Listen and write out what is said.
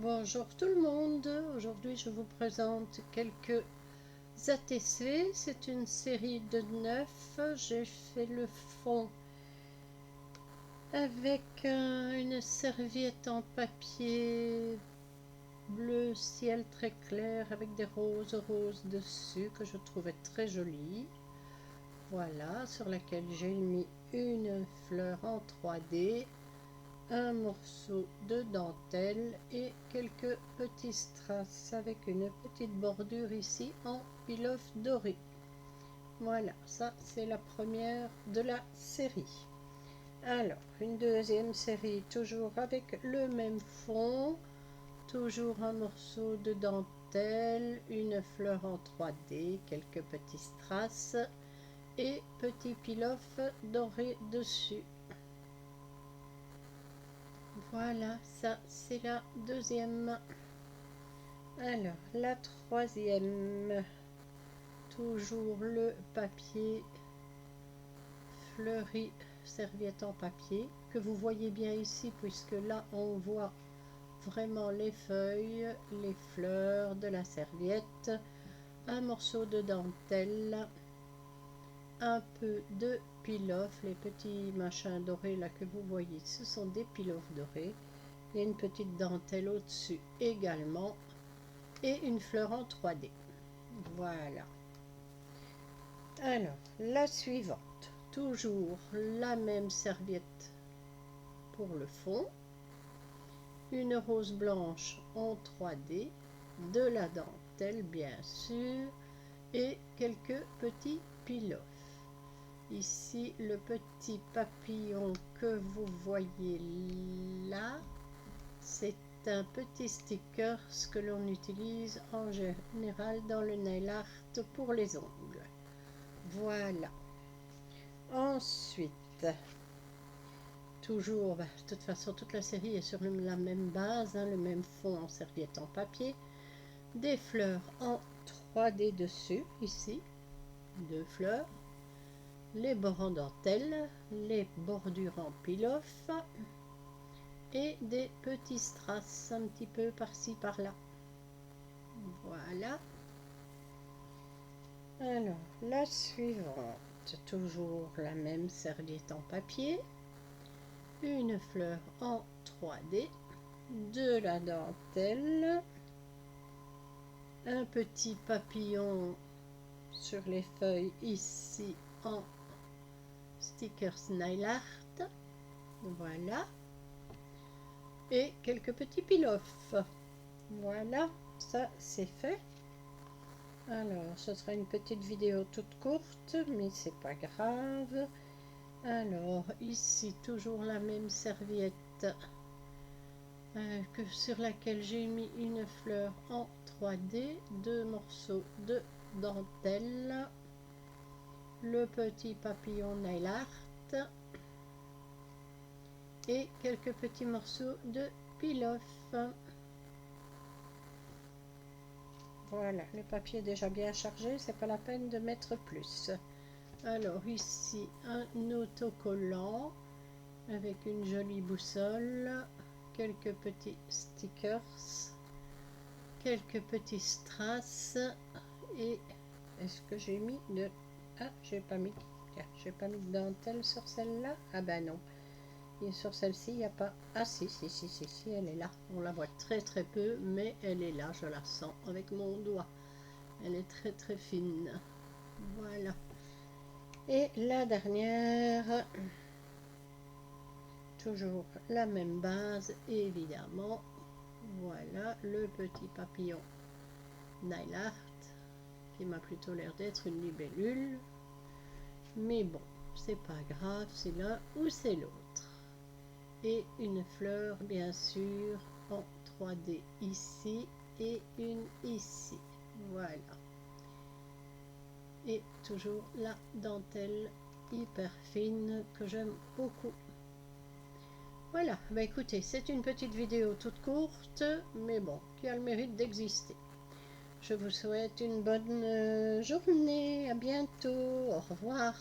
Bonjour tout le monde, aujourd'hui je vous présente quelques ATC, c'est une série de 9, j'ai fait le fond avec une serviette en papier bleu ciel très clair avec des roses dessus que je trouvais très jolies. Voilà, sur laquelle j'ai mis une fleur en 3D, un morceau de dentelle et quelques petits strass avec une petite bordure ici en pilof doré. Voilà, ça c'est la première de la série. Alors, une deuxième série, toujours avec le même fond, toujours un morceau de dentelle, une fleur en 3D, quelques petits strass et petit pilof doré dessus. Voilà, ça c'est la deuxième. Alors, la troisième, toujours le papier fleuri, serviette en papier, que vous voyez bien ici, puisque là on voit vraiment les feuilles, les fleurs de la serviette, un morceau de dentelle, un peu de pilof, les petits machins dorés là que vous voyez, ce sont des pilofs dorés. Il y a une petite dentelle au-dessus également et une fleur en 3D. Voilà. Alors, la suivante, toujours la même serviette pour le fond, une rose blanche en 3D, de la dentelle bien sûr, et quelques petits pilofs. Ici, le petit papillon que vous voyez là, c'est un petit sticker, ce que l'on utilise en général dans le nail art pour les ongles. Voilà. Ensuite, toujours, de toute façon, toute la série est sur la même base, le même fond en serviette en papier. Des fleurs en 3D dessus, ici, deux fleurs. Les bords en dentelle, les bordures en pilof et des petits strass un petit peu par-ci par-là. Voilà. Alors, la suivante, toujours la même serviette en papier, une fleur en 3D, de la dentelle, un petit papillon sur les feuilles ici en stickers nail art, voilà, et quelques petits pilofs. Voilà, ça c'est fait. Alors, ce sera une petite vidéo toute courte, mais c'est pas grave. Alors, ici, toujours la même serviette sur laquelle j'ai mis une fleur en 3D, deux morceaux de dentelle, le petit papillon nail art et quelques petits morceaux de pilof. Voilà, le papier est déjà bien chargé, c'est pas la peine de mettre plus. Alors ici un autocollant avec une jolie boussole, quelques petits stickers, quelques petits strass et est-ce que j'ai mis de... Ah, j'ai pas mis de dentelle sur celle-là. Ah ben non. Et sur celle-ci, il n'y a pas... Ah si, elle est là. On la voit très peu, mais elle est là, je la sens avec mon doigt. Elle est très fine. Voilà. Et la dernière, toujours la même base, évidemment. Voilà, le petit papillon nail art, qui m'a plutôt l'air d'être une libellule. Mais bon, c'est pas grave, c'est l'un ou c'est l'autre. Et une fleur bien sûr en 3D ici et une ici, voilà, et toujours la dentelle hyper fine que j'aime beaucoup. Voilà, bah écoutez, c'est une petite vidéo toute courte mais bon, qui a le mérite d'exister. Je vous souhaite une bonne journée, à bientôt, au revoir.